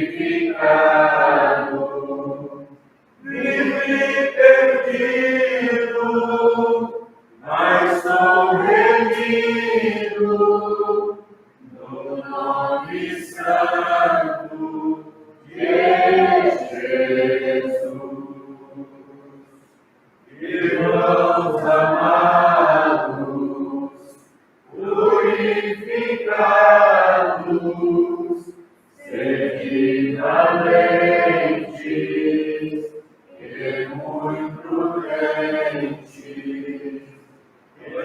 glorificado, vive perdido, mas sou remido no nome santo de Jesus. Irmãos amados, purificados, sede valentes e muito prudentes,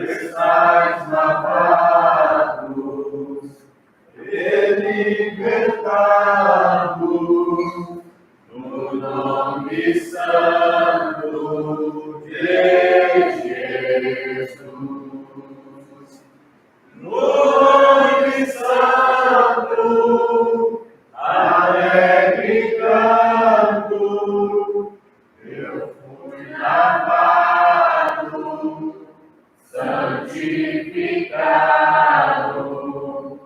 estáis lavados e libertados no nome santo de Jesus. No nome santo, alegre canto, eu fui lavado, santificado,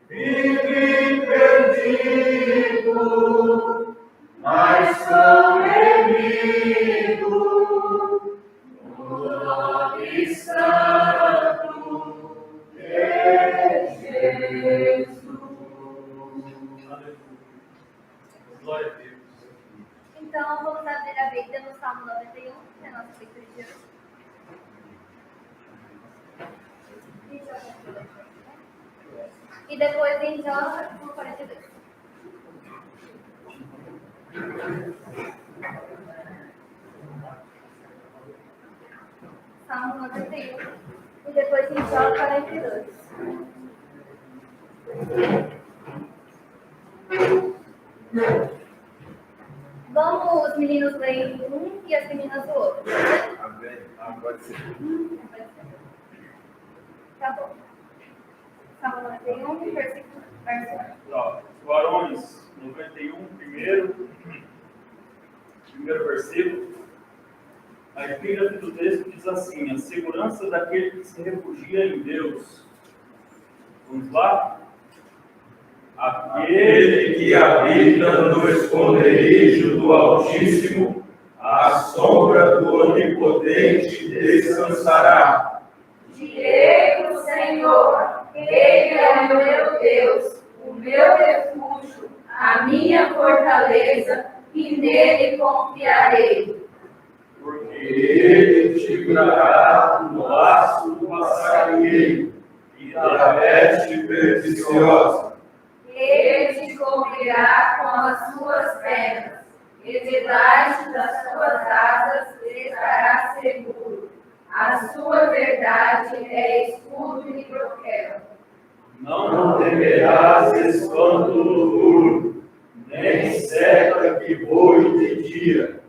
vive perdido, mas sou remido no nome santo de Jesus. Glória a Deus. Então, vamos abrir a Bíblia no Salmo 91, que é a nossa leitura de hoje. E depois em Jó, no 42. Salmo 91. E depois em Jó 42. Vamos os meninos lerem um e as meninas o outro. Amém. Pode ser. Tá bom. Salmo 91, versículo 1. Os Varões 91, primeiro versículo. A epígrafe do texto diz assim: a segurança daquele que se refugia em Deus. Vamos lá? Aquele que habita no esconderijo do Altíssimo, à sombra do Onipotente descansará. Direi do Senhor, Ele é o meu Deus, o meu refúgio, a minha fortaleza, e nele confiarei. Porque ele te livrará do laço do passarinheiro e da peste perniciosa. Ele te cobrirá com as suas penas, e debaixo das suas asas estará seguro. A sua verdade é escudo e broquel. Não temerás espanto noturno, nem seta que voe de dia,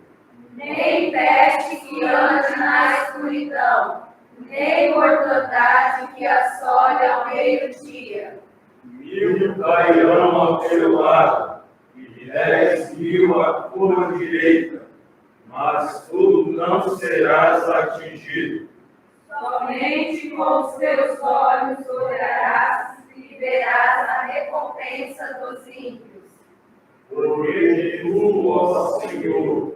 Nem peste que ande na escuridão, nem mortandade que assole ao meio-dia. 1000 cairão ao teu lado, e 10.000 à tua direita, mas tu não serás atingido. Somente com os teus olhos olharás e verás a recompensa dos ímpios. Porque tu, ó Senhor,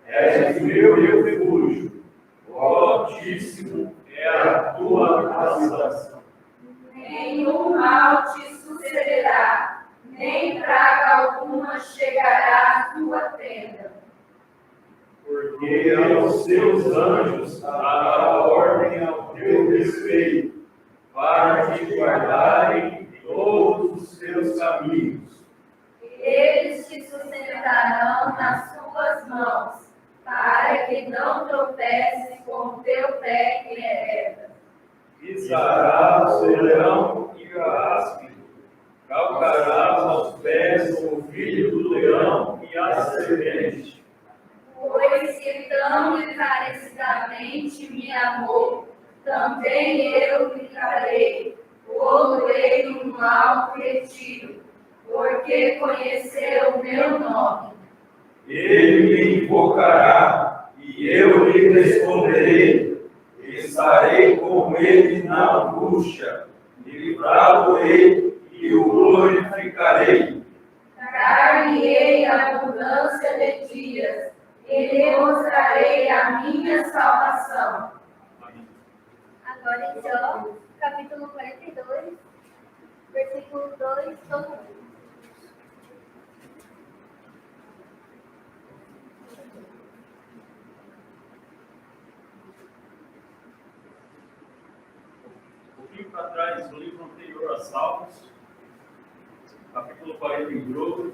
és meu refúgio, o Altíssimo é a tua habitação. Nenhum mal te sucederá, nem praga alguma chegará à tua tenda. Porque aos seus anjos dará ordem ao teu respeito, para te guardarem em todos os teus caminhos. Eles te sustentarão nas suas mãos, para que não tropeces com o teu pé em erva. Pisarás o leão e a áspide, calcarás aos pés o filho do leão e a serpente. Pois que tão encarecidamente me amou, também eu livrarei, pô-lo-ei no mau retiro, porque conheceu o meu nome. Ele me invocará e eu lhe responderei. Estarei com ele na angústia, livrá-lo-ei e o glorificarei. dar-lhe-ei abundância de dias, e lhe mostrarei a minha salvação. Agora em Jó, capítulo 42, versículo 2, todo mundo. Um pouquinho para trás, no livro anterior a Salmos, capítulo 42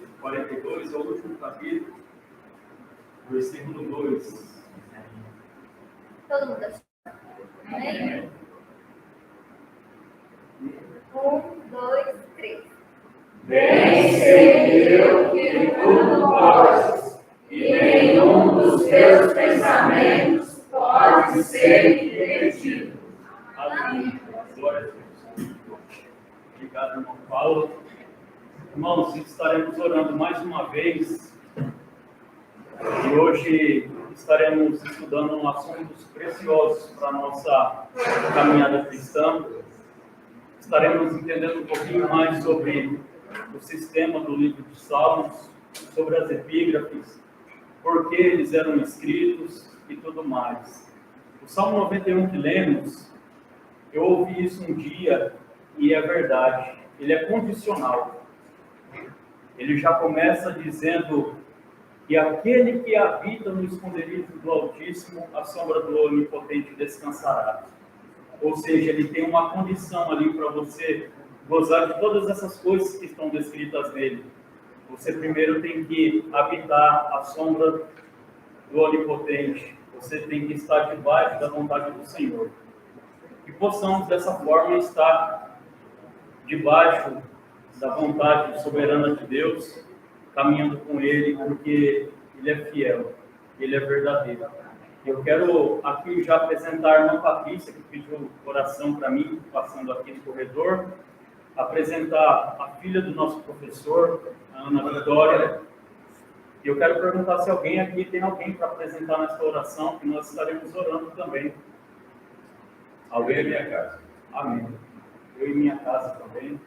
é o último capítulo, versículo 2. Todo mundo assim. Amém? 1, 2, 3. Bem sei eu que tudo podes, e nenhum dos teus pensamentos pode ser impedido. Amém. Glória a Deus. Obrigado, irmão Paulo. Irmãos, estaremos orando mais uma vez. E hoje estaremos estudando assuntos preciosos para a nossa caminhada cristã. Estaremos entendendo um pouquinho mais sobre o sistema do livro de Salmos, sobre as epígrafes, por que eles eram escritos e tudo mais. O Salmo 91 que lemos, eu ouvi isso um dia e é verdade, ele é condicional. Ele já começa dizendo que aquele que habita no esconderijo do Altíssimo, a sombra do Onipotente descansará. Ou seja, ele tem uma condição ali para você gozar de todas essas coisas que estão descritas nele. Você primeiro tem que habitar a sombra do Onipotente. Você tem que estar debaixo da vontade do Senhor. Que possamos dessa forma estar debaixo da vontade soberana de Deus, caminhando com Ele, porque Ele é fiel, Ele é verdadeiro. Eu quero aqui já apresentar a irmã Patrícia, que pediu oração para mim, passando aqui no corredor, apresentar a filha do nosso professor, a Ana Vitória. E eu quero perguntar se alguém aqui tem alguém para apresentar nessa oração, que nós estaremos orando também. Alguém em minha casa? Amém. Eu e minha casa também.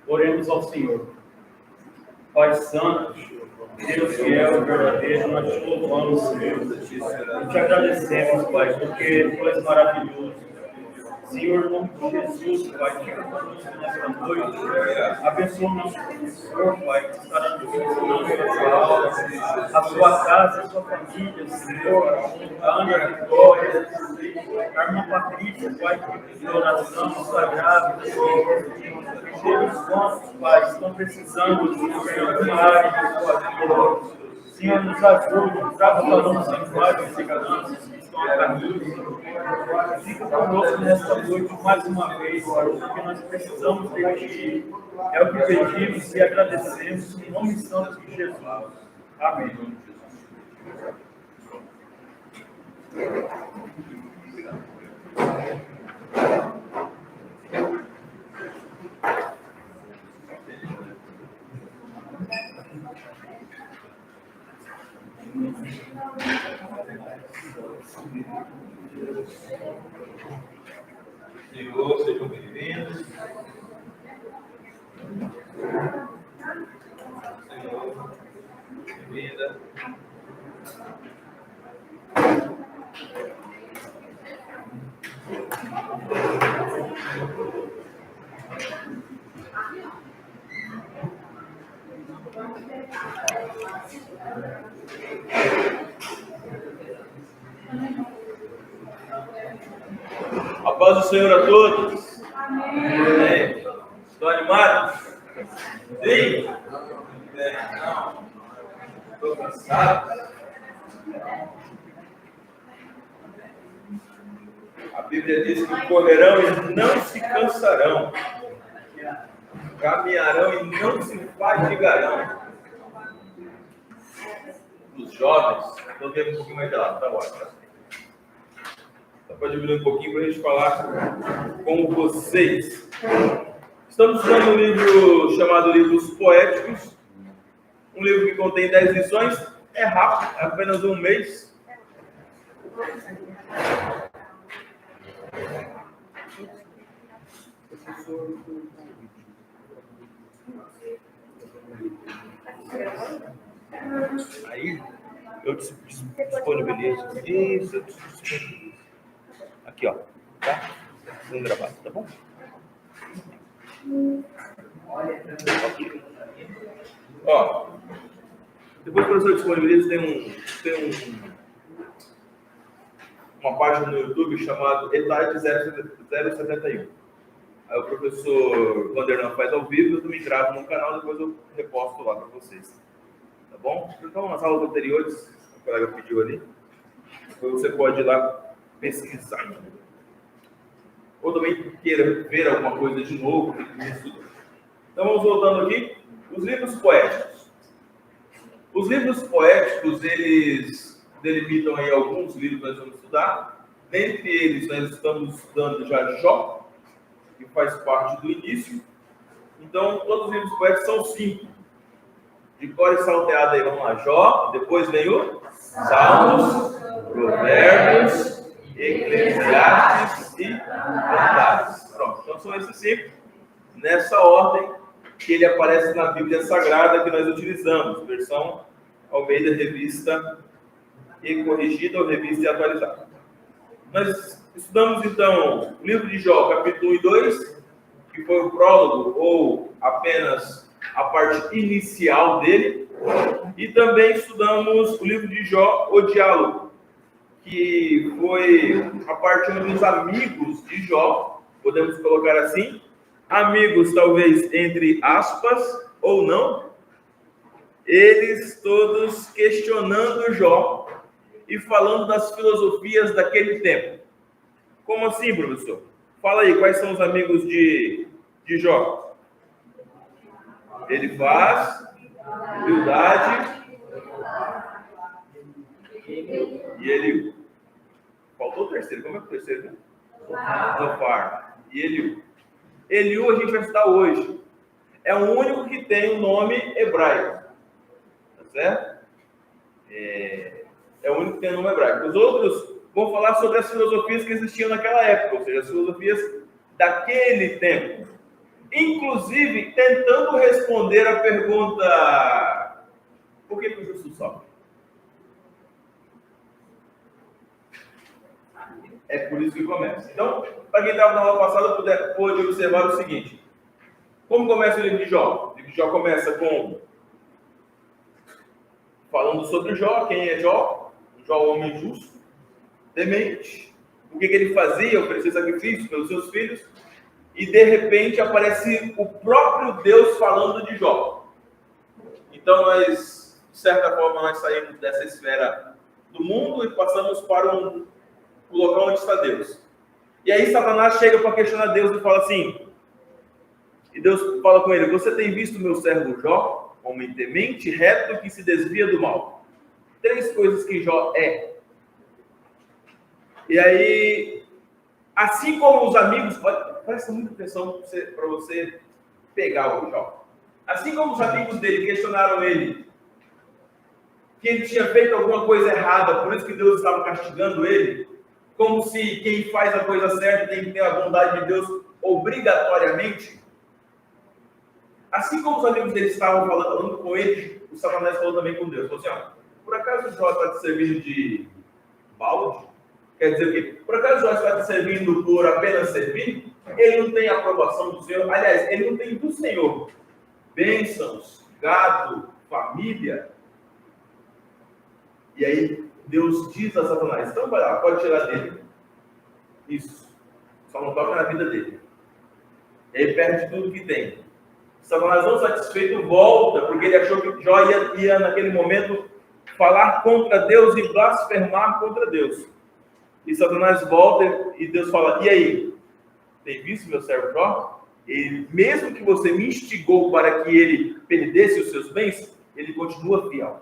Oremos ao Senhor. Pai Santo, Deus fiel e verdadeiro, nós te louvamos, Senhor. E te agradecemos, Pai, porque Tu és maravilhoso. Senhor, em nome de Jesus, Pai, fica conosco nesta noite. Abençoa o nosso professor, Pai, que estará nos ensinando essa aula. A sua casa, a sua família, Senhor. A Ana Vitória, a irmã Patrícia, Pai, que pediu oração, está grávida, Senhor. Todos quantos, Pai, estão precisando, Senhor, em alguma área da sua vida. Senhor, nos ajude, traga para nós as várias seguranças que estão a caminho. Fica conosco nesta noite mais uma vez, Senhor, porque nós precisamos de Ti. É o que pedimos e agradecemos em nome santo de Jesus. Amém. Senhor, sejam bem-vindos. Senhor, bem-vinda. A paz do Senhor a todos. Amém. Estão animados? Sim? Não. Estou cansado. A Bíblia diz que correrão e não se cansarão. Caminharão e não se fatigarão. Os jovens, estou vendo um pouquinho mais de lá, tá ótimo. Só para diminuir um pouquinho para a gente falar com vocês. Estamos estudando um livro chamado Livros Poéticos. Um livro que contém 10 lições. É rápido, é apenas um mês. Aí eu disponibilizo isso, eu disponibilizo. Aqui, ó. Tá? Sendo gravado, tá bom? Ok. Ó. Depois que o professor disponibiliza, tem uma página no YouTube chamada ETAD 071. Aí o professor Vanderlan faz ao vivo, eu também gravo no canal, depois eu reposto lá para vocês. Tá bom? Então, nas aulas anteriores, o colega pediu ali, depois você pode ir lá pesquisar. Ou também queira ver alguma coisa de novo, então vamos voltando aqui. Os livros poéticos. Os livros poéticos, eles delimitam aí alguns livros que nós vamos estudar. Dentre eles, nós estamos estudando já Jó, que faz parte do início. Então, todos os livros poéticos são 5. De cor e salteada aí, vamos lá. Jó, depois vem o Salmos, Provérbios, Eclesiastes e Cantares. Pronto, então são esses 5. Nessa ordem que ele aparece na Bíblia Sagrada que nós utilizamos. Versão Almeida, revista e corrigida ou revista e atualizada. Nós estudamos, então, o livro de Jó, capítulo 1 e 2, que foi o prólogo, ou apenas a parte inicial dele. E também estudamos o livro de Jó, o diálogo, que foi a parte onde os amigos de Jó, podemos colocar assim, amigos talvez entre aspas ou não, eles todos questionando Jó e falando das filosofias daquele tempo. Como assim, professor? Fala aí, quais são os amigos de Jó? Ele faz humildade e ele... Faltou o terceiro, como é que o terceiro? Zofar. E Eliú. Eliú a gente vai estudar hoje. É o único que tem o nome hebraico. Tá certo? É o único que tem o nome hebraico. Os outros vão falar sobre as filosofias que existiam naquela época, ou seja, as filosofias daquele tempo. Inclusive, tentando responder a pergunta: por que o justo sofre? É por isso que começa. Então, para quem estava na aula passada, pôde observar o seguinte. Como começa o livro de Jó? O livro de Jó começa falando sobre Jó, quem é Jó? Jó, homem justo, temente. O que ele fazia? Oferecer sacrifício pelos seus filhos. E, de repente, aparece o próprio Deus falando de Jó. Então, nós, de certa forma, nós saímos dessa esfera do mundo e passamos para o local onde está Deus. E aí Satanás chega para questionar Deus e fala assim, e Deus fala com ele: você tem visto meu servo Jó, homem temente, reto, que se desvia do mal? 3 coisas que Jó é. E aí, assim como os amigos, presta muita atenção para você pegar o Jó. Assim como os amigos dele questionaram ele, que ele tinha feito alguma coisa errada, por isso que Deus estava castigando ele, como se quem faz a coisa certa tem que ter a bondade de Deus obrigatoriamente. Assim como os amigos dele estavam falando com ele, o Satanás falou também com Deus. Falou assim: ó, por acaso o Jó está te servindo de balde? Quer dizer o quê? Por acaso o Jó está te servindo por apenas servir? Ele não tem aprovação do Senhor. Aliás, ele não tem do Senhor bênçãos, gado, família. E aí Deus diz a Satanás: então vai lá, pode tirar dele. Isso. Só não toca na vida dele. Ele perde tudo que tem. Satanás, não satisfeito, volta, porque ele achou que Jó ia naquele momento falar contra Deus e blasfemar contra Deus. E Satanás volta e Deus fala: e aí? Tem visto meu servo Jó? Ele, mesmo que você me instigou para que ele perdesse os seus bens, ele continua fiel.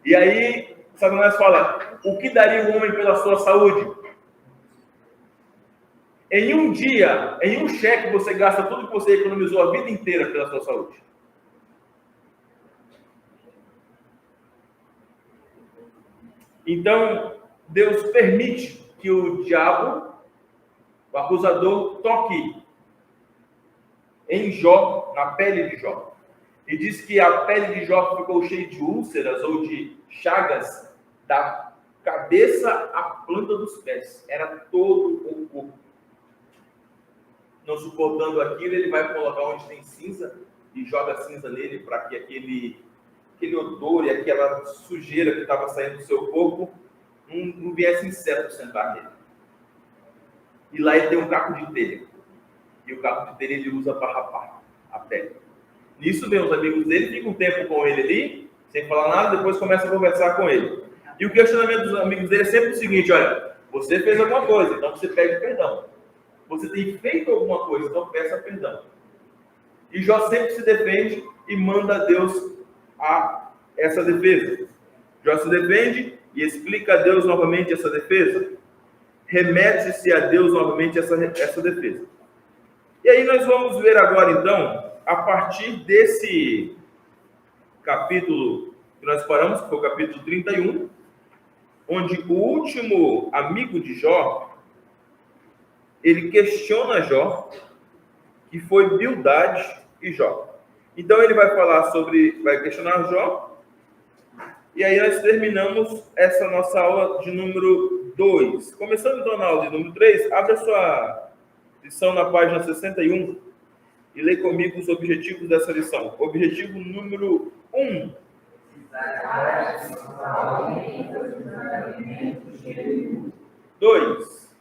E aí Satanás fala: o que daria o homem pela sua saúde? Em um dia, em um cheque, você gasta tudo que você economizou a vida inteira pela sua saúde. Então, Deus permite que o diabo, o acusador, toque em Jó, na pele de Jó. E diz que a pele de Jó ficou cheia de úlceras ou de chagas da cabeça à planta dos pés. Era todo o corpo. Não suportando aquilo, ele vai colocar onde tem cinza e joga cinza nele para que aquele odor e aquela sujeira que estava saindo do seu corpo não viesse inseto sentar nele. E lá ele tem um caco de telha. E o caco de telha ele usa para rapar a pele. Nisso, meus amigos dele ficam um tempo com ele ali, sem falar nada, depois começa a conversar com ele. E o questionamento dos amigos dele é sempre o seguinte: olha, você fez alguma coisa, então você pede perdão. Você tem feito alguma coisa, então peça perdão. E Jó sempre se defende e manda a Deus essa defesa. Jó se defende e explica a Deus novamente essa defesa. Remete-se a Deus novamente essa defesa. E aí nós vamos ver agora, então, a partir desse capítulo que nós paramos, que foi o capítulo 31, onde o último amigo de Jó, ele questiona Jó, que foi Bildade e Jó. Então ele vai falar vai questionar Jó, e aí nós terminamos essa nossa aula de número 2. Começando então na aula de número 3, abre a sua lição na página 61 e lê comigo os objetivos dessa lição. Objetivo número 1. 2.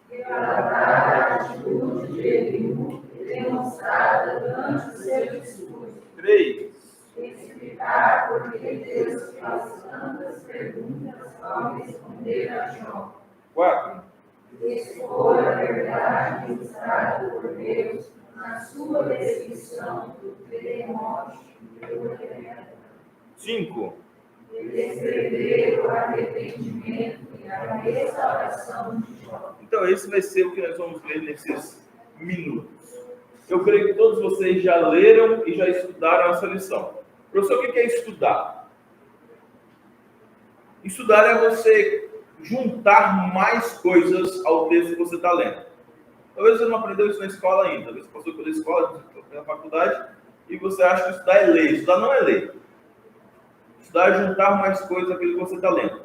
Demonstrada durante o seu discurso. 3. Explicar por que Deus faz tantas perguntas ao responder a Jó. 4. Expor a verdade mostrada por Deus na sua descrição do terremoto e do remédio. 5. Descrever o arrependimento e a restauração de Jó. Então esse vai ser o que nós vamos ler nesses minutos. Eu creio que todos vocês já leram e já estudaram essa lição. Professor, o que é estudar? Estudar é você juntar mais coisas ao texto que você está lendo. Talvez você não aprendeu isso na escola ainda. Talvez você passou pela escola, pela faculdade, e você acha que estudar é ler. Estudar não é ler. Estudar é juntar mais coisas àquilo que você está lendo.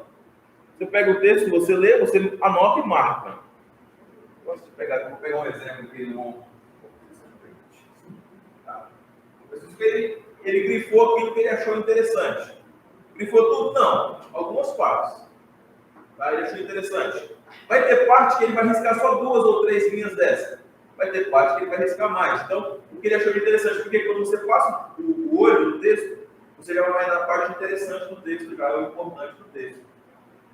Você pega o texto, você lê, você anota e marca. Vou pegar um exemplo aqui. Ele grifou aquilo que ele achou interessante. Grifou tudo? Não. Algumas partes. Tá? Ele achou interessante. Vai ter parte que ele vai riscar só 2 ou 3 linhas dessa. Vai ter parte que ele vai riscar mais. Então, o que ele achou interessante, porque quando você passa o olho no texto, você já vai na parte interessante do texto, já é o importante do texto.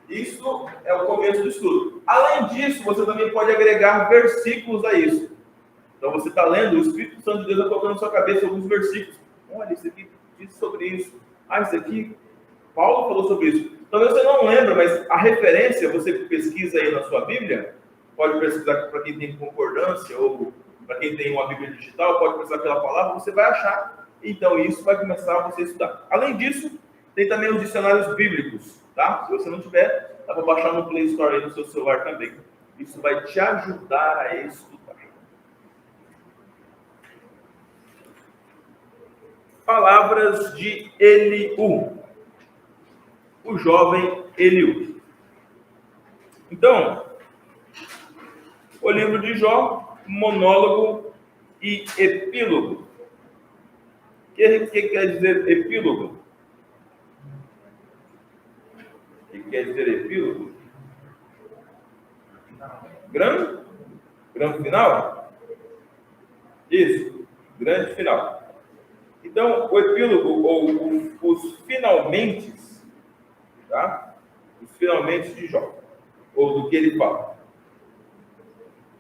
Isso é o começo do estudo. Além disso, você também pode agregar versículos a isso. Então, você está lendo, o Espírito Santo de Deus está colocando na sua cabeça alguns versículos. Olha, isso aqui diz sobre isso. Ah, isso aqui, Paulo falou sobre isso. Talvez você não lembra, mas a referência, você pesquisa aí na sua Bíblia, pode pesquisar para quem tem concordância, ou para quem tem uma Bíblia digital, pode pesquisar pela palavra, você vai achar. Então, isso vai começar a você estudar. Além disso, tem também os dicionários bíblicos, tá? Se você não tiver, dá para baixar no Play Store aí no seu celular também. Isso vai te ajudar a estudar. Palavras de Eliú, o jovem Eliú. Então, o livro de Jó, monólogo e epílogo. O que quer dizer epílogo? O que quer dizer epílogo? Grande final? Isso, grande final. Então, o epílogo, ou os finalmente, tá? Os finalmente de Jó, ou do que ele fala.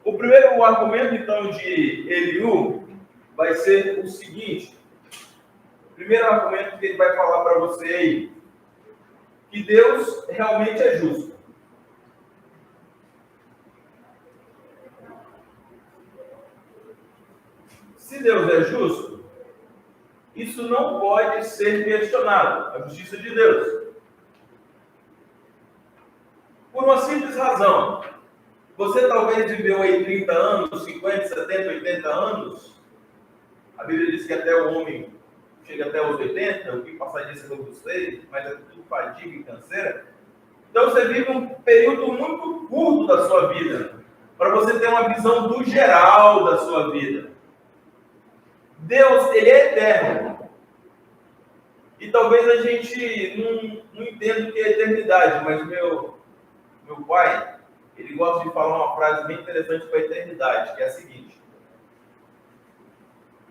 O primeiro argumento, então, de Eliú vai ser o seguinte. O primeiro argumento que ele vai falar para você aí, que Deus realmente é justo. Se Deus é justo, isso não pode ser questionado, a justiça de Deus. Por uma simples razão. Você talvez viveu aí 30 anos, 50, 70, 80 anos. A Bíblia diz que até o homem chega até os 80, o que passar disso eu gostei, mas é tudo fadiga e canseira. Então você vive um período muito curto da sua vida, para você ter uma visão do geral da sua vida. Deus, ele é eterno. E talvez a gente não entenda o que é eternidade, mas meu pai, ele gosta de falar uma frase bem interessante para a eternidade, que é a seguinte: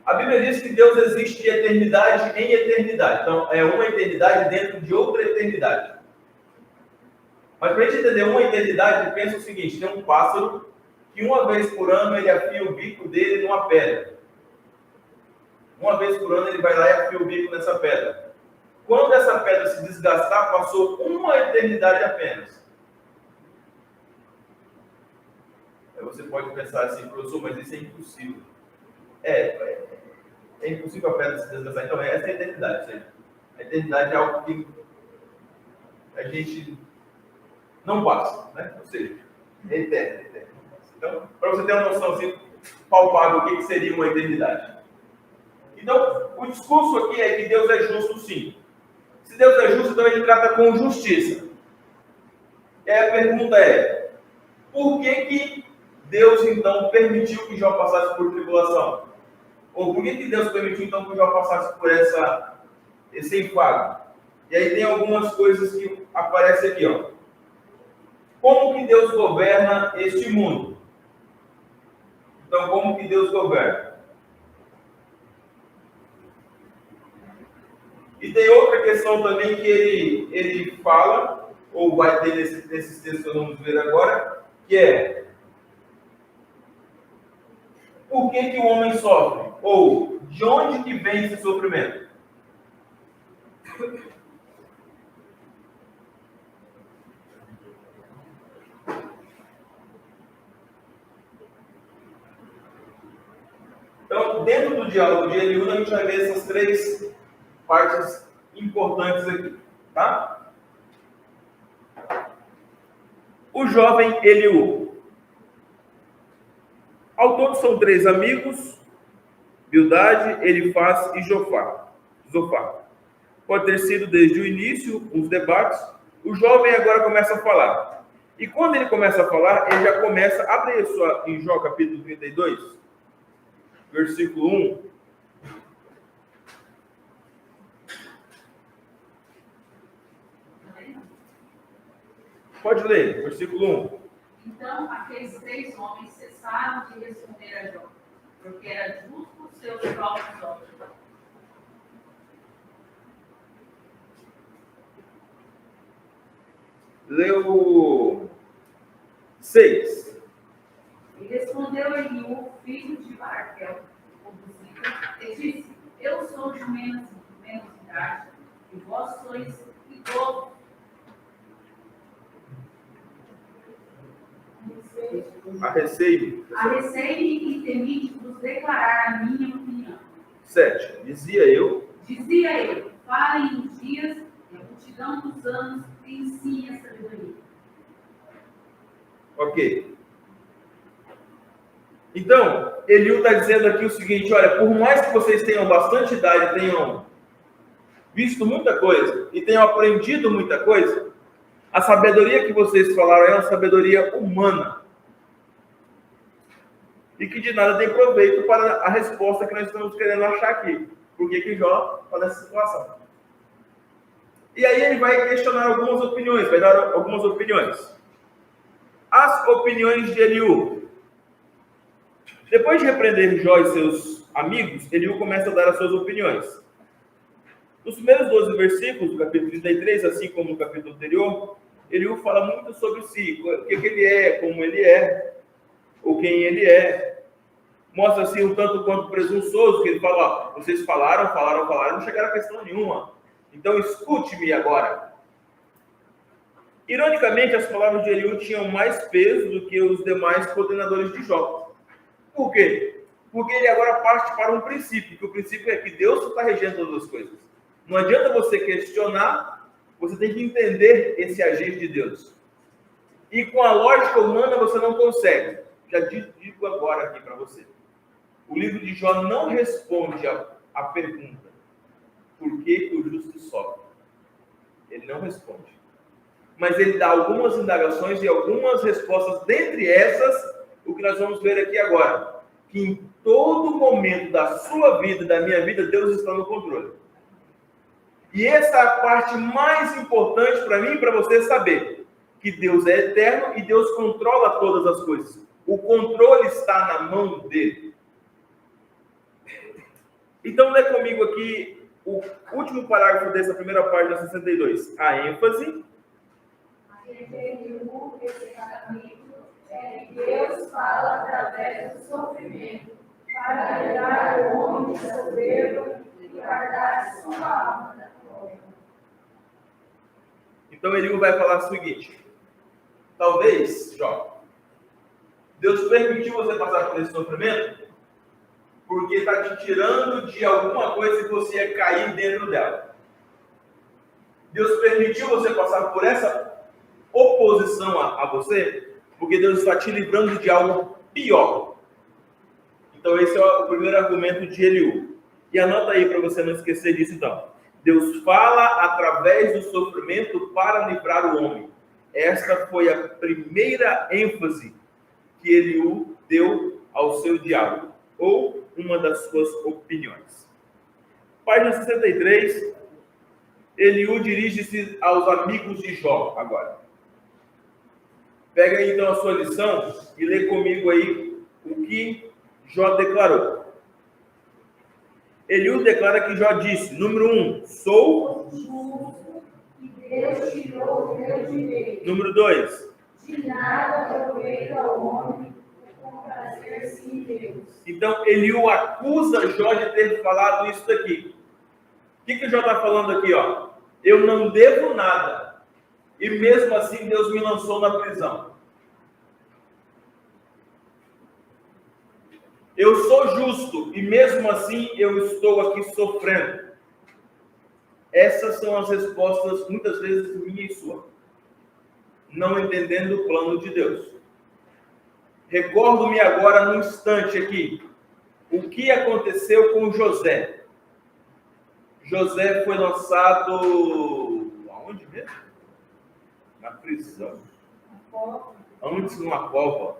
a Bíblia diz que Deus existe de eternidade em eternidade. Então, é uma eternidade dentro de outra eternidade. Mas para a gente entender uma eternidade, pensa o seguinte: tem um pássaro que uma vez por ano ele afia o bico dele numa pedra. Uma vez por ano ele vai lá e afia o bico nessa pedra. Quando essa pedra se desgastar, passou uma eternidade apenas. Aí você pode pensar assim, professor, mas isso é impossível. É impossível a pedra se desgastar. Então, essa é a eternidade. Certo? A eternidade é algo que a gente não passa, né? Ou seja, é eterno, é eterno. Então, para você ter uma noção assim, palpável do que seria uma eternidade. Então, o discurso aqui é que Deus é justo, sim. Se Deus é justo, então ele trata com justiça. E aí a pergunta é: por que Deus, então, permitiu que Jó passasse por tribulação? Ou por que Deus permitiu, então, que Jó passasse por esse enfago? E aí tem algumas coisas que aparecem aqui, ó. Como que Deus governa este mundo? Então, como que Deus governa? E tem outra questão também que ele fala, ou vai ter nesses textos que nós vamos ver agora, que é: por que o homem sofre? Ou de onde que vem esse sofrimento? Então, dentro do diálogo de Eliú, a gente vai ver essas três partes importantes aqui, tá? O jovem Eliú. Ao todo são três amigos: Bildade, Elifaz e Zofar. Pode ter sido desde o início uns debates. O jovem agora começa a falar. E quando ele começa a falar, ele já começa, abre isso em Jó capítulo 32, versículo 1. Pode ler, versículo 1. Então aqueles três homens cessaram de responder a Jó, porque era justo os seus próprios olhos. Leu 6. E respondeu Eliú, filho de Barquel, o Buzita, e disse: eu sou de menos idade, e vós sois idosos. Arreceie-me e temi de vos declarar a minha opinião. 7. Dizia eu, falem os dias e a multidão dos anos e ensine a sabedoria. Ok. Então, Eliú está dizendo aqui o seguinte: olha, por mais que vocês tenham bastante idade, tenham visto muita coisa e tenham aprendido muita coisa, a sabedoria que vocês falaram é uma sabedoria humana. E que de nada tem proveito para a resposta que nós estamos querendo achar aqui. Por que Jó está nessa situação? E aí ele vai questionar algumas opiniões, vai dar algumas opiniões. As opiniões de Eliú. Depois de repreender Jó e seus amigos, Eliú começa a dar as suas opiniões. Nos primeiros 12 versículos do capítulo 33, assim como no capítulo anterior, Eliú fala muito sobre si, o que ele é, como ele é, ou quem ele é. Mostra assim um tanto quanto presunçoso, que ele fala: ó, vocês falaram, não chegaram a questão nenhuma. Então escute-me agora. Ironicamente, as palavras de Eliú tinham mais peso do que os demais coordenadores de Jó. Por quê? Porque ele agora parte para um princípio, que o princípio é que Deus está regendo todas as coisas. Não adianta você questionar, você tem que entender esse agir de Deus. E com a lógica humana você não consegue. Já digo agora aqui para você. O livro de Jó não responde a pergunta: por que o justo sofre? Ele não responde. Mas ele dá algumas indagações e algumas respostas, dentre essas, o que nós vamos ver aqui agora. Que em todo momento da sua vida e da minha vida, Deus está no controle. E essa é a parte mais importante para mim e para você saber. Que Deus é eterno e Deus controla todas as coisas. O controle está na mão dele. Então, lê comigo aqui o último parágrafo dessa primeira página 62. A ênfase. Esse capítulo é que Deus fala através do sofrimento para livrar o homem de soberbo e guardar sua alma da glória. Então, Eliú vai falar o seguinte. Talvez, Jó, Deus permitiu você passar por esse sofrimento porque está te tirando de alguma coisa que você ia cair dentro dela. Deus permitiu você passar por essa oposição a você porque Deus está te livrando de algo pior. Então esse é o primeiro argumento de Eliú. E anota aí para você não esquecer disso então. Deus fala através do sofrimento para livrar o homem. Esta foi a primeira ênfase que Eliú deu ao seu diálogo, ou uma das suas opiniões. Página 63, Eliú dirige-se aos amigos de Jó agora. Pega aí então a sua lição e lê comigo aí o que Jó declarou. Eliú declara que Jó disse, número 1, sou Justo, e Deus tirou o meu direito. Número 2, De nada aproveita ao homem com prazer-se em Deus. então Eliú acusa Jó de ter falado isso daqui. O que Jó está falando aqui? Ó? Eu não devo nada. E mesmo assim Deus me lançou na prisão. Eu sou justo e mesmo assim eu estou aqui sofrendo. Essas são as respostas, muitas vezes, minha e sua. Não entendendo o plano de Deus. Recordo-me agora, num instante aqui, o que aconteceu com José. José foi lançado... aonde mesmo? Na prisão. Antes, numa cova.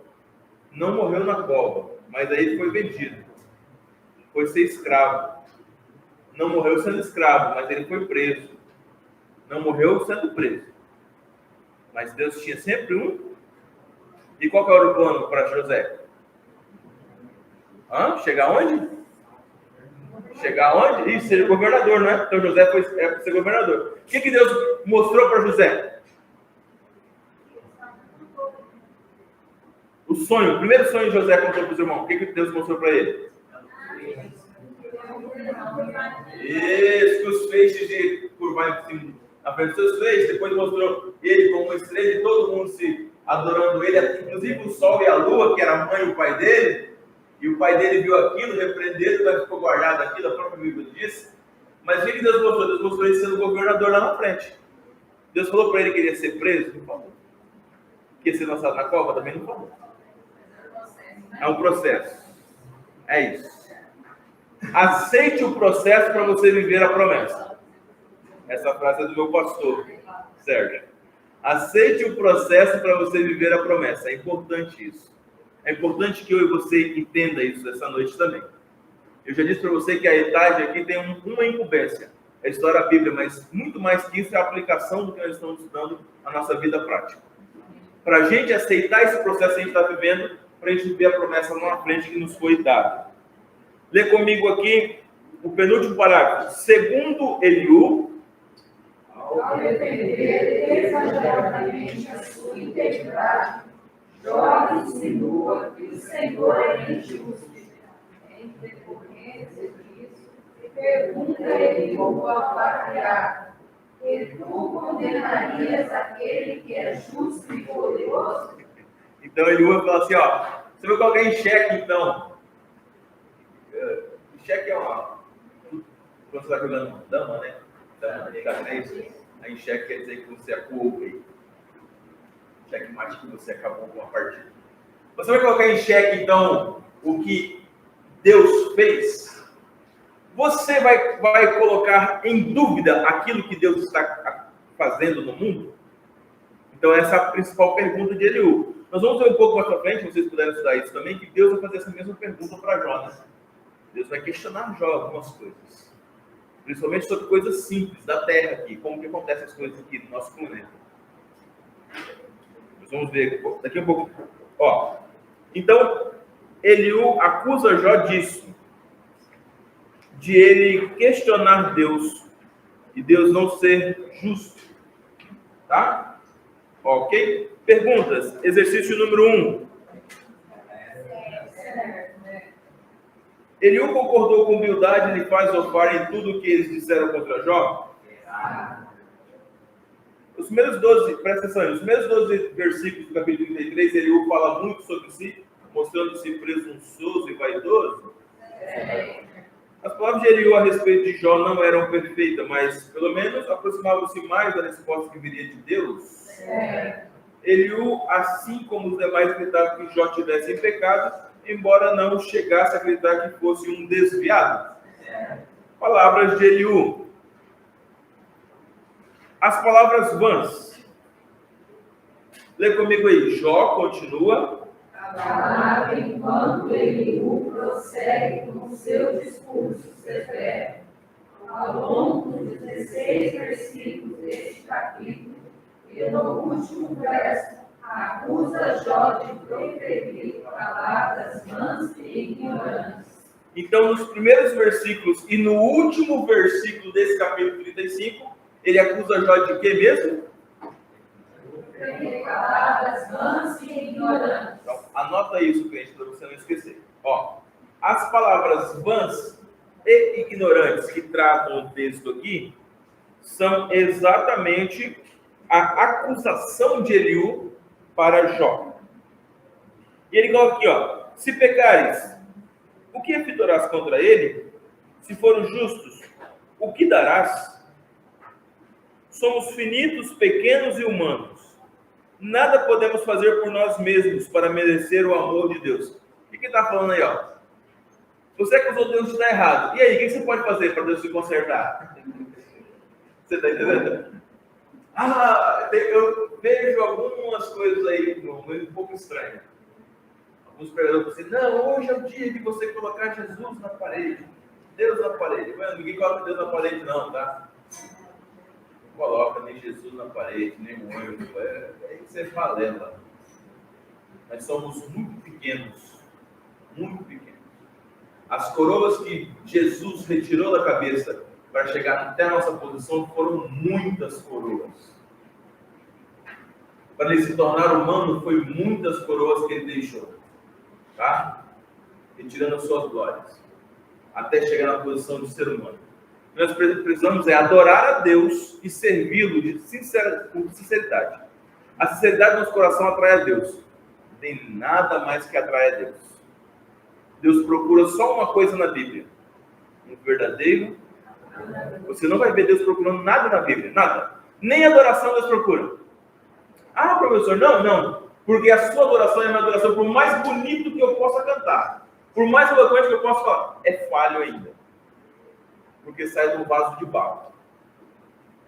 Não morreu na cova, mas aí foi vendido. Foi ser escravo. Não morreu sendo escravo, mas ele foi preso. Não morreu sendo preso. Mas Deus tinha sempre um. E qual que era o plano para José? Chegar onde? Chegar onde? Isso, ser governador, não é? Então José foi para ser governador. O que Deus mostrou para José? O sonho, o primeiro sonho de José contou para os irmãos. O que Deus mostrou para ele? Isso, que os feixes de curvar em cima, na frente dos seus feixes. Depois mostrou ele como uma estrela e todo mundo se adorando ele, inclusive o sol e a lua, que era a mãe e o pai dele. E o pai dele viu aquilo, repreendeu, mas ficou guardado aquilo, a própria Bíblia diz. Mas o que Deus mostrou? Deus mostrou ele sendo governador lá na frente. Deus falou para ele que ele ia ser preso? Não falou. Que ia ser lançado na cova? Também não falou. É um processo. É isso. Aceite o processo para você viver a promessa. Essa frase é do meu pastor, Sérgio. Aceite o processo para você viver a promessa. É importante isso. É importante que eu e você entenda isso essa noite também. Eu já disse para você que a idade aqui tem uma incumbência. É estudar a Bíblia, mas muito mais que isso é a aplicação do que nós estamos estudando na nossa vida prática. Para a gente aceitar esse processo que a gente está vivendo, para a gente viver a promessa lá na frente que nos foi dada. Lê comigo aqui o penúltimo parágrafo. Segundo Eliú, ao defender exageradamente a sua integridade, Jó insinua que o Senhor é injusto. Em decorrência disso, pergunta ele ao patriarca: e tu condenarias aquele que é justo e poderoso? Então Eliú vai falar assim, ó, você vai colocar em xeque então. Xeque é uma... Quando você está jogando uma dama, né? Aí em xeque quer dizer que você acuou aí. Xeque mate que você acabou com a partida. Você vai colocar em xeque então o que Deus fez? Você vai colocar em dúvida aquilo que Deus está fazendo no mundo? Então, essa é a principal pergunta de Eliú. Nós vamos ver um pouco mais para frente, se vocês puderem estudar isso também, que Deus vai fazer essa mesma pergunta para Jó, né? Deus vai questionar Jó algumas coisas. Principalmente sobre coisas simples da Terra aqui, como que acontecem as coisas aqui no nosso planeta. Nós vamos ver daqui a pouco. Ó, então, Eliú acusa Jó disso, de ele questionar Deus e Deus não ser justo. Tá? Ok? Perguntas. Exercício número 1. Eliú concordou com Bildade e faz Zofar em tudo o que eles disseram contra Jó? Os primeiros 12, presta atenção, os primeiros 12 versículos do capítulo 33, Eliú fala muito sobre si, mostrando-se presunçoso e vaidoso. As palavras de Eliú a respeito de Jó não eram perfeitas, mas pelo menos aproximavam-se mais da resposta que viria de Deus. Eliú, assim como os demais, acreditavam que Jó tivesse em pecado, embora não chegasse a acreditar que fosse um desviado. Palavras de Eliú. As palavras vãs. Lê comigo aí. Jó continua. Calado enquanto Eliú prossegue com seu discurso severo. Ao longo dos 16 versículos deste capítulo, e no último verso, acusa Jó de proferir palavras vãs e ignorantes. Então, nos primeiros versículos e no último versículo desse capítulo 35, ele acusa Jó de quê mesmo? Proferir palavras vãs e ignorantes. Então, anota isso, crente, para você não esquecer. Ó, as palavras vãs e ignorantes que tratam o texto aqui são exatamente a acusação de Eliú para Jó. E ele coloca aqui, ó: se pecares, o que efetuarás contra ele? Se foram justos, o que darás? Somos finitos, pequenos e humanos. Nada podemos fazer por nós mesmos para merecer o amor de Deus. O que está falando aí, ó? Você acusou Deus de estar errado. E aí, o que você pode fazer para Deus se consertar? Você está entendendo? Eu vejo algumas coisas aí um pouco estranhas. Alguns pregadores dizem: não, hoje é o dia de você colocar Jesus na parede. Deus na parede. Mano, ninguém coloca Deus na parede não, tá? Não coloca nem Jesus na parede, nem o anjo. Isso é balela. Nós somos muito pequenos. Muito pequenos. As coroas que Jesus retirou da cabeça para chegar até a nossa posição foram muitas coroas. Para ele se tornar humano, foi muitas coroas que ele deixou. Tá? Retirando as suas glórias. Até chegar na posição de ser humano. Nós precisamos adorar a Deus e servi-lo com sinceridade. A sinceridade do nosso coração atrai a Deus. Não tem nada mais que atrai a Deus. Deus procura só uma coisa na Bíblia: um verdadeiro. Você não vai ver Deus procurando nada na Bíblia, nada. Nem adoração Deus procura. Ah, professor, não. Porque a sua adoração é uma adoração, por mais bonito que eu possa cantar, por mais eloquente que eu possa falar, é falho ainda. Porque sai de um vaso de barro.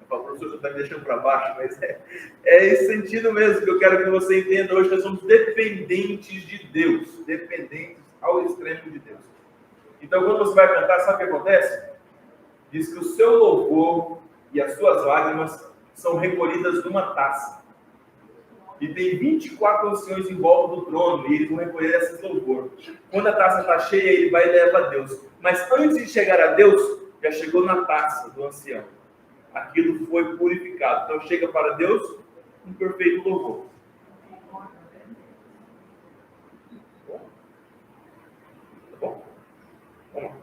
Eu falo: professor, você está me deixando para baixo, mas é esse sentido mesmo que eu quero que você entenda. Hoje nós somos dependentes de Deus, dependentes ao extremo de Deus. Então, quando você vai cantar, sabe o que acontece? Diz que o seu louvor e as suas lágrimas são recolhidas numa taça. E tem 24 anciões em volta do trono, e eles vão recolher esses louvor. Quando a taça está cheia, ele vai e leva a Deus. Mas antes de chegar a Deus, já chegou na taça do ancião. Aquilo foi purificado. Então chega para Deus um perfeito louvor. Tá bom? Vamos lá.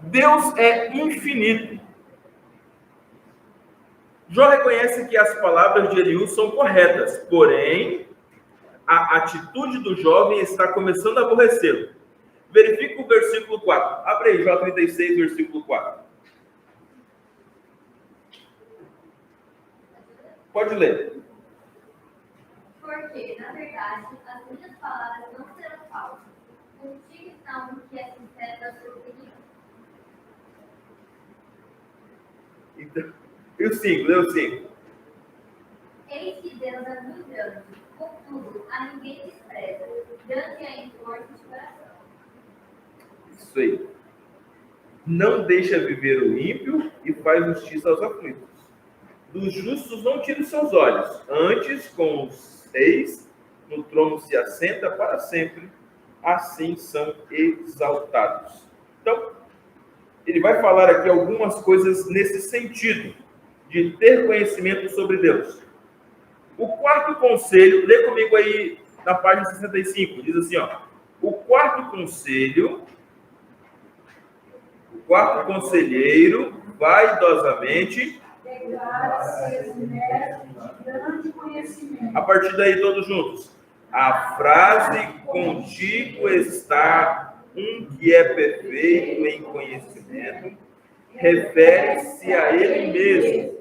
Deus é infinito. Jó reconhece que as palavras de Eliú são corretas, porém, a atitude do jovem está começando a aborrecê-lo. Verifica o versículo 4. Abre aí, Jó 36, versículo 4. Pode ler. Porque, na verdade, as minhas palavras não serão falsas. Contigo está um que é sincero da sua opinião. Então, e o 5, lê o 5. Eis que Deus é muito grande, contudo, a ninguém despreza. Grande é em força de coração. Isso aí. Não deixa viver o ímpio e faz justiça aos aflitos. Dos justos não tira os seus olhos. Antes, com os reis, no trono se assenta para sempre. Assim são exaltados. Então, ele vai falar aqui algumas coisas nesse sentido, de ter conhecimento sobre Deus. O quarto conselho, lê comigo aí na página 65, diz assim, ó. O quarto conselheiro, vaidosamente, a partir daí todos juntos. A frase contigo está um que é perfeito em conhecimento, refere-se a ele mesmo,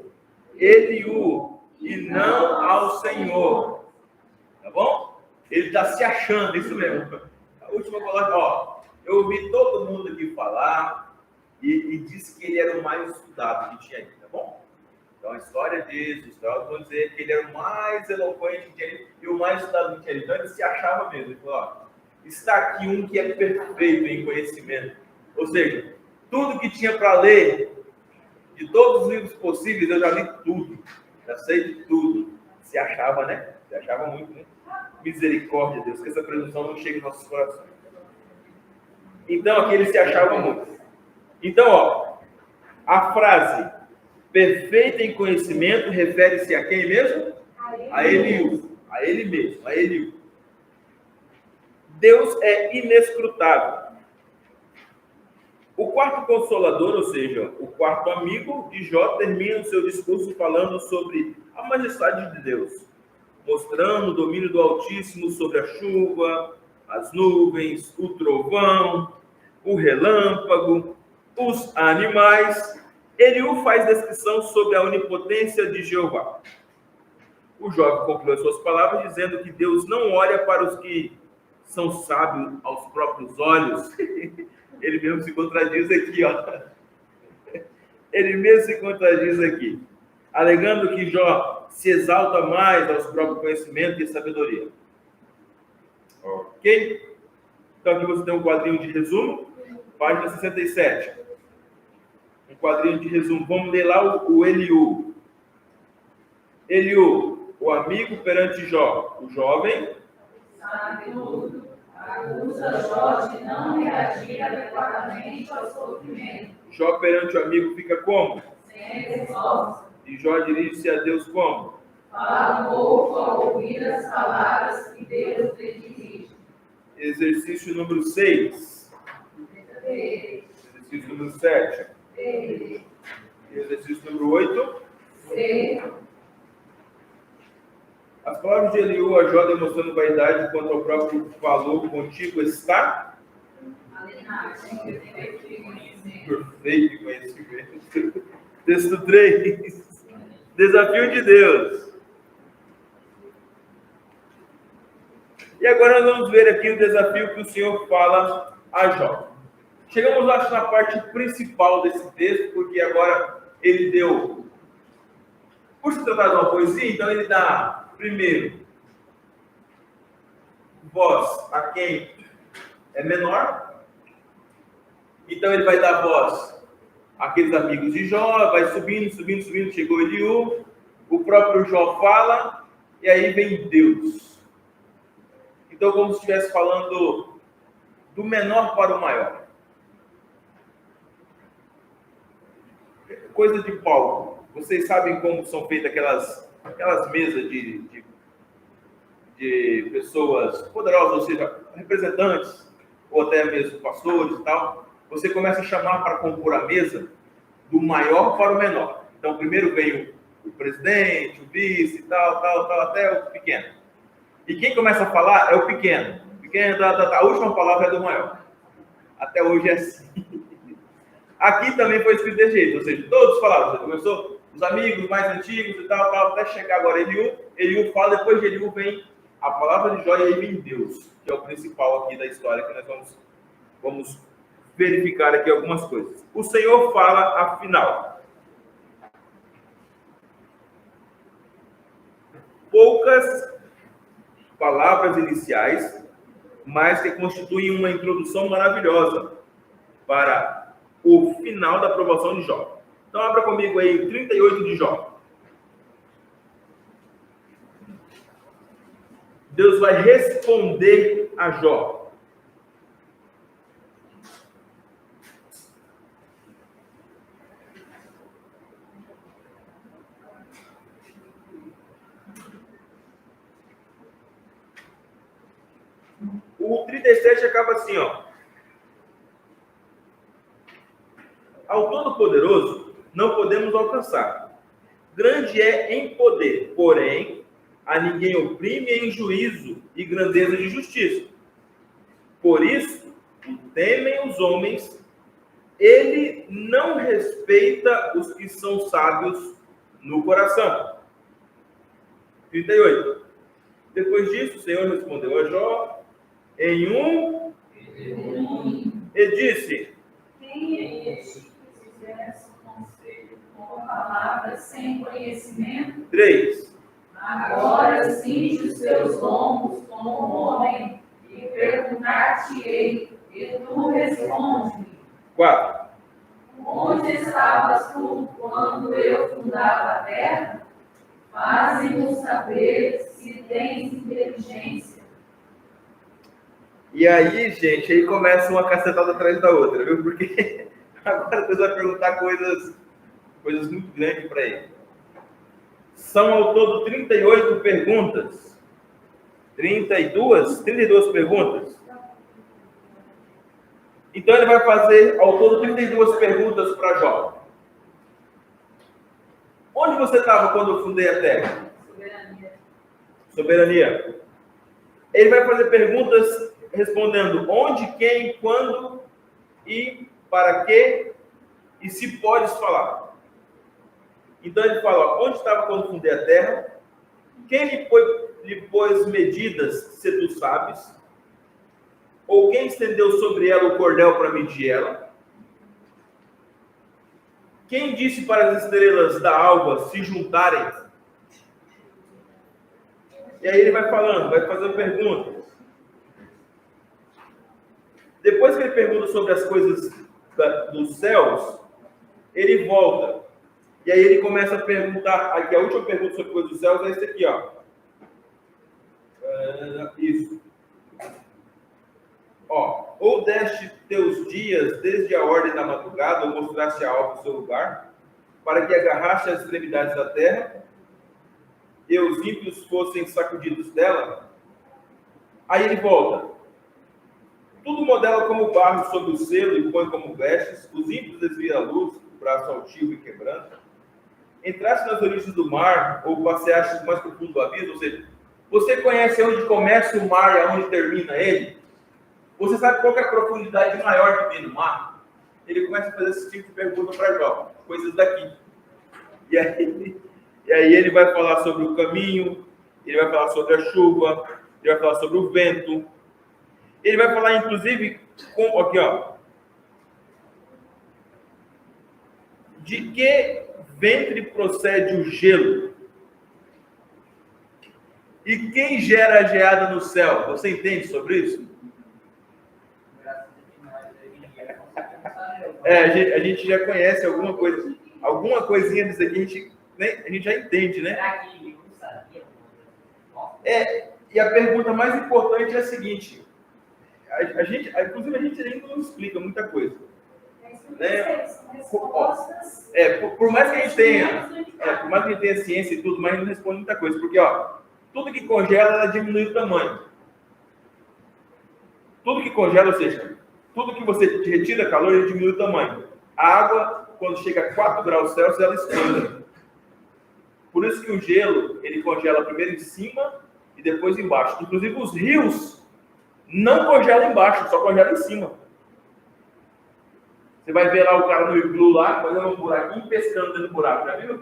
Eliú, e não ao Senhor. Tá bom? Ele está se achando, isso mesmo. A última palavra, ó, eu ouvi todo mundo aqui falar e disse que ele era o mais estudado que tinha aí, tá bom? Então a história diz, os teólogos vão dizer que ele era o mais eloquente que tinha aí e o mais estudado que tinha aí. Então ele se achava mesmo. Ele falou, ó, está aqui um que é perfeito em conhecimento. Ou seja, tudo que tinha para ler, de todos os livros possíveis, eu já li tudo. Já sei de tudo. Se achava, né? Se achava muito, né? Misericórdia, Deus, que essa presunção não chegue nos nossos corações. Então, aqui ele se achava muito. Então, ó, a frase perfeita em conhecimento refere-se a quem mesmo? A Eliú. A ele mesmo, a Eliú. Deus é inescrutável. O quarto consolador, ou seja, o quarto amigo de Jó, termina o seu discurso falando sobre a majestade de Deus, mostrando o domínio do Altíssimo sobre a chuva, as nuvens, o trovão, o relâmpago, os animais. Eliú faz descrição sobre a onipotência de Jeová. O jovem conclui as suas palavras dizendo que Deus não olha para os que são sábios aos próprios olhos. Ele mesmo se contradiz aqui, ó. Ele mesmo se contradiz aqui, alegando que Jó se exalta mais aos próprios conhecimentos e sabedoria. Ok? Então aqui você tem um quadrinho de resumo, página 67. Um quadrinho de resumo. Vamos ler lá o Eliú. Eliú, o amigo perante Jó, o jovem. Sabe tudo. Acusa Jó de não reagir adequadamente ao sofrimento. Jó perante o amigo fica como? Sem resposta. E Jó dirige-se a Deus como? Fala um pouco ao ouvir as palavras que Deus lhe dirige. Exercício número 6. Exercício número 7. Exercício número 8. As palavras de Eliú a Jó demonstrando vaidade quanto ao próprio valor contigo está? Perfeito conhecimento. Texto 3. Desafio de Deus. E agora nós vamos ver aqui o desafio que o Senhor fala a Jó. Chegamos, acho, na parte principal desse texto, porque agora ele deu... Por se tratar de uma poesia, então ele dá... Primeiro, voz a quem é menor. Então ele vai dar voz àqueles amigos de Jó, vai subindo, chegou Eliú, o próprio Jó fala, e aí vem Deus. Então, como se estivesse falando do menor para o maior. Coisa de palco. Vocês sabem como são feitas aquelas mesas de pessoas poderosas, ou seja, representantes, ou até mesmo pastores e tal. Você começa a chamar para compor a mesa do maior para o menor. Então, primeiro vem o presidente, o vice, tal, até o pequeno. E quem começa a falar é o pequeno. A última palavra é do maior. Até hoje é assim. Aqui também foi escrito desse jeito, ou seja, todos falaram. Você começou os amigos mais antigos e tal, até chegar agora Eliú fala, depois de Eliú vem a palavra de Jó e aí vem Deus, que é o principal aqui da história, que nós vamos verificar aqui algumas coisas. O Senhor fala, afinal. poucas palavras iniciais, mas que constituem uma introdução maravilhosa para o final da aprovação de Jó. Então, abra comigo aí 38 de Jó. Deus vai responder a Jó. O 37 acaba assim, ó. Ao Todo-Poderoso não podemos alcançar. Grande é em poder, porém, a ninguém oprime em juízo e grandeza de justiça. Por isso, o temem os homens, ele não respeita os que são sábios no coração. 38. Depois disso, o Senhor respondeu a Jó em um e disse: Quem é este que fizesse conselho com palavras sem conhecimento? 3. Agora cinge os teus lombos como um homem e perguntar-te-ei, e tu responde-me. 4. Onde estavas tu quando eu fundava a terra? Faze-nos saber se tens inteligência. E aí, gente, aí começa uma cacetada atrás da outra, viu? Porque agora Deus vai perguntar coisas muito grandes para ele. São ao todo 38 perguntas. 32 perguntas. Então ele vai fazer ao todo 32 perguntas para Jó. Onde você estava quando eu fundei a terra? Soberania. Ele vai fazer perguntas respondendo onde, quem, quando e para quê e se podes falar. Então ele fala, ó, onde estava quando fundei a terra? Quem lhe pôs medidas, se tu sabes? Ou quem estendeu sobre ela o cordel para medir ela? Quem disse para as estrelas da alva se juntarem? E aí ele vai falando, vai fazendo perguntas. Depois que ele pergunta sobre as coisas dos céus, ele volta. E aí ele começa a perguntar, aqui a última pergunta sobre coisas dos céus é esse aqui, ó. Isso. Ó, ou deste teus dias desde a ordem da madrugada, ou mostraste a alva no seu lugar, para que agarraste as extremidades da terra, e os ímpios fossem sacudidos dela. Aí ele volta. Tudo modela como barro sob o selo e põe como vestes, os ímpios desviam a luz, o braço altivo e quebrando. Entraste nas origens do mar, ou passeaste mais profundo do abismo, ou seja, você conhece onde começa o mar e aonde termina ele? Você sabe qual é a profundidade maior que tem no mar? Ele começa a fazer esse tipo de pergunta para Jó, coisas daqui. E aí ele vai falar sobre o caminho, ele vai falar sobre a chuva, ele vai falar sobre o vento. Ele vai falar, inclusive, aqui, ó, de que ventre procede o gelo? E quem gera a geada no céu? Você entende sobre isso? A gente já conhece alguma coisinha disso aqui, a gente já entende, né? E a pergunta mais importante é a seguinte, inclusive a gente ainda não explica muita coisa. Né? Por mais que a gente tenha ciência e tudo, mas a gente não responde muita coisa, porque ó, tudo que congela, ela diminui o tamanho. Tudo que congela, ou seja, tudo que você retira calor, ele diminui o tamanho. A água, quando chega a 4 graus Celsius, ela expande. Por isso que o gelo, ele congela primeiro em cima e depois embaixo. Inclusive os rios não congelam embaixo, só congelam em cima. Você vai ver lá o cara no iglu lá, fazendo um buraquinho e pescando dentro do buraco, já viu?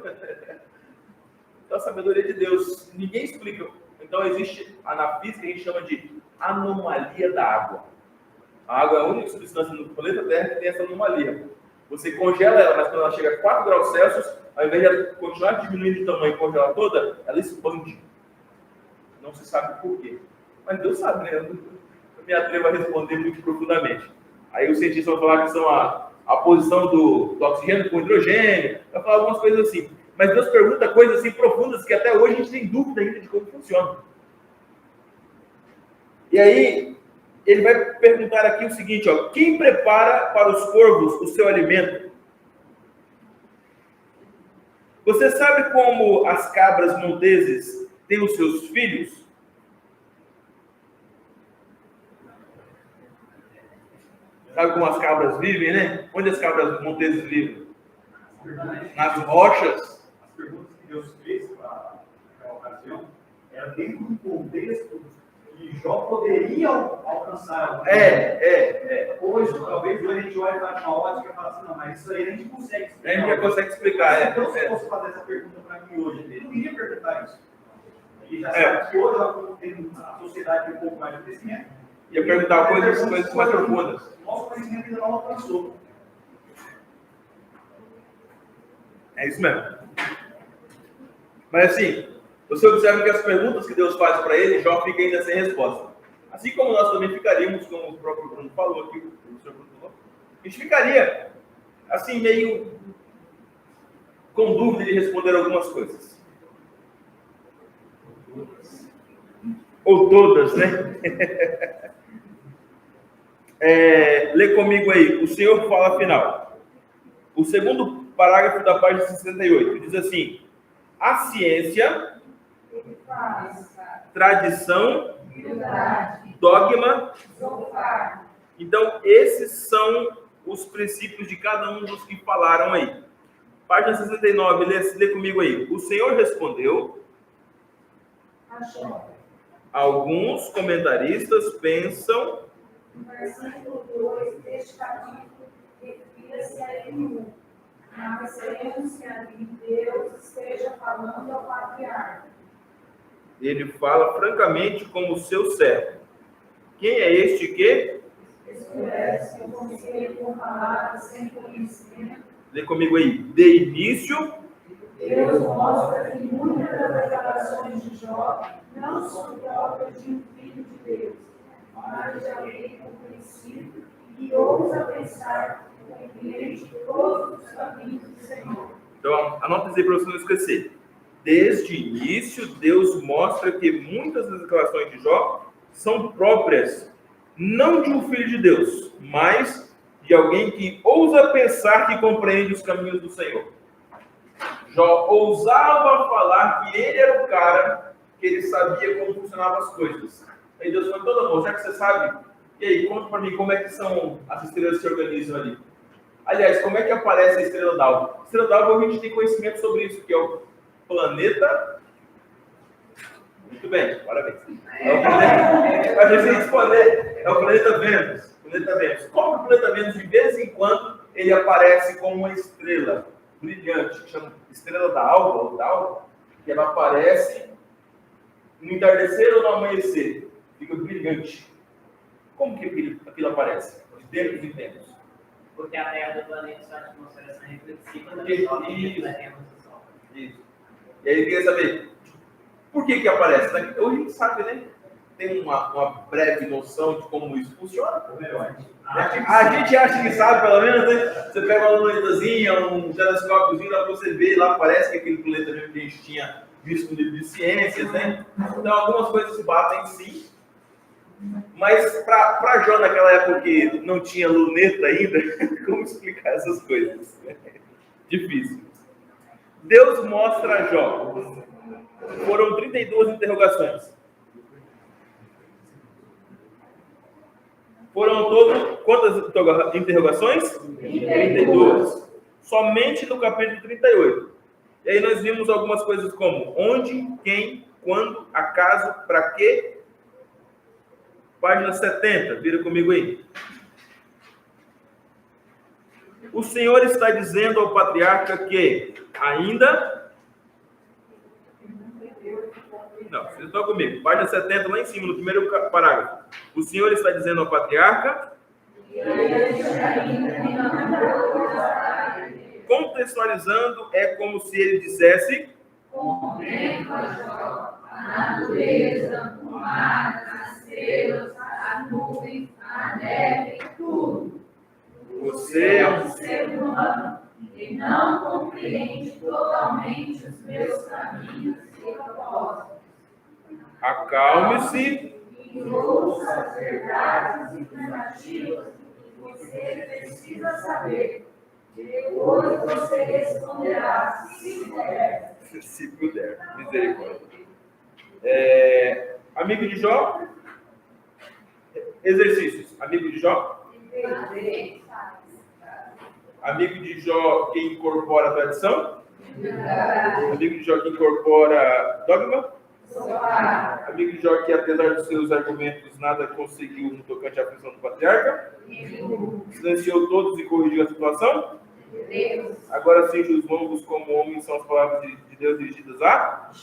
Então a sabedoria de Deus, ninguém explica. Então existe, na física a gente chama de anomalia da água. A água é a única substância no planeta Terra que tem essa anomalia. Você congela ela, mas quando ela chega a 4 graus Celsius, ao invés de ela continuar diminuindo de tamanho e congelar toda, ela expande. Não se sabe por quê. Mas Deus sabe, né? Eu não me atrevo a responder muito profundamente. Aí os cientistas vão falar que são a posição do oxigênio com hidrogênio, vai falar algumas coisas assim. Mas Deus pergunta coisas assim profundas que até hoje a gente tem dúvida ainda de como funciona. E aí, ele vai perguntar aqui o seguinte, ó, quem prepara para os corvos o seu alimento? Você sabe como as cabras monteses têm os seus filhos? Sabe como as cabras vivem, né? Onde as cabras monteses vivem? Nas rochas. As perguntas que Deus fez para a ocasião eram dentro do contexto que Jó poderia alcançar. Hoje, talvez hoje a gente olhe para uma ótica e fala assim, não, mas isso aí a gente consegue explicar. A gente já consegue explicar, Se Deus fosse fazer essa pergunta para mim hoje, ele não iria perguntar isso. Ele já sabe que hoje a sociedade tem um pouco mais de crescimento. Ia perguntar coisas mais profundas. Nosso conhecimento ainda não alcançou. É isso mesmo. Mas assim, você observa que as perguntas que Deus faz para ele, Jó fica ainda sem resposta. Assim como nós também ficaríamos, como o próprio Bruno falou aqui, o professor Bruno falou, a gente ficaria assim, meio com dúvida de responder algumas coisas. Ou todas, né? Lê comigo aí, o Senhor fala final. O segundo parágrafo da página 68 diz assim: a ciência, tradição, dogma. Então, esses são os princípios de cada um dos que falaram aí. Página 69, lê comigo aí. O Senhor respondeu. Alguns comentaristas pensam. No versículo 2 deste capítulo, refira-se a Eliú. Mas queremos que ali Deus esteja falando ao patriarca. Ele fala francamente como seu servo. Quem é este que? Escurece o conselho com palavras sem conhecimento. Lê comigo aí. De início. Deus mostra que muitas das declarações de Jó não são próprias de um filho de Deus, mas de alguém com princípio e ousa pensar compreende todos os caminhos do Senhor. Então, anota isso aí para você não esquecer. Desde o início, Deus mostra que muitas das declarações de Jó são próprias, não de um filho de Deus, mas de alguém que ousa pensar que compreende os caminhos do Senhor. Jó ousava falar que ele era o cara que ele sabia como funcionavam as coisas. Aí Deus falou, todo amor, já que você sabe, e aí, conta para mim como é que são as estrelas que se organizam ali. Aliás, como é que aparece a estrela d'alva? A estrela d'alva, a gente tem conhecimento sobre isso, que é o planeta... Muito bem, parabéns. É o planeta... A gente tem que responder. É o planeta Vênus. Planeta Vênus. Como o planeta Vênus, de vez em quando, ele aparece como uma estrela brilhante, que chama estrela da alva, ou d'alva, que ela aparece no entardecer ou no amanhecer. Fica brilhante. Como que aquilo aparece? De tempos em tempos. Porque a Terra do planeta sua atmosfera é reflexiva da Isso. Sol e da Terra do Sol. Isso. E aí ele queria saber, por que aparece? Hoje a gente sabe, né? Tem uma breve noção de como isso funciona. A gente acha que sabe, pelo menos, né? Você pega uma lunetazinha, um telescópiozinho, dá para você ver, lá parece que aquele planeta mesmo que a gente tinha visto no livro de ciências, né? Então algumas coisas se batem sim. Mas para Jó, naquela época que não tinha luneta ainda, como explicar essas coisas? Difícil. Deus mostra a Jó. Foram 32 interrogações. Foram todas, quantas interrogações? 32. Somente no capítulo 38. E aí nós vimos algumas coisas como onde, quem, quando, acaso, para quê. Página 70, vira comigo aí. O Senhor está dizendo ao patriarca que ainda... Não, vocês estão comigo. Página 70, lá em cima, no primeiro parágrafo. O Senhor está dizendo ao patriarca... Contextualizando, é como se ele dissesse... a natureza, o mar, as estrelas, as nuvens, a neve, tudo. Você é um ser humano e não compreende totalmente os meus caminhos e propósitos. Acalme-se. E ouça as verdades informativas que você precisa saber. Depois você responderá, se puder. Se puder. Misericórdia. Amigo de Jó? Exercícios. Amigo de Jó? Amigo de Jó que incorpora tradição? Amigo de Jó que incorpora dogma? Amigo de Jó que, apesar dos seus argumentos, nada conseguiu no tocante à função do patriarca? Silenciou todos e corrigiu a situação? Agora cinge os lombos como homens são as palavras de Deus dirigidas a?